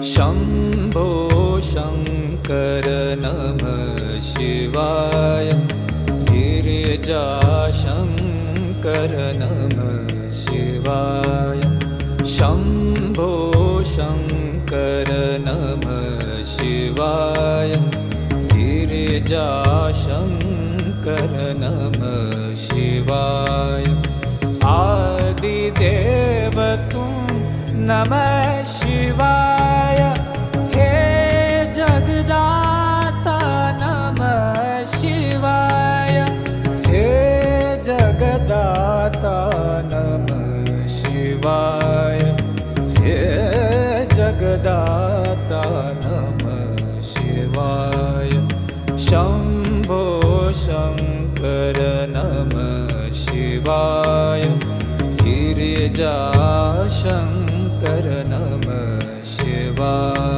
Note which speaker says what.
Speaker 1: शम्भो शङ्कर नमः शिवाय। गिरिजाशङ्कर नमः शिवाय। शम्भो शङ्कर नमः शिवाय। गिरिजाशङ्कर नमः शिवाय। आदिदेव तुम नमः शिवाय। हे जगदाता नमः शिवाय। हे जगदाता नमः शिवाय। हे जगदाता नमः शिवाय। शम्भो शङ्कर नमः शिवाय। गिरिजाशङ्कर नमः शिवाय।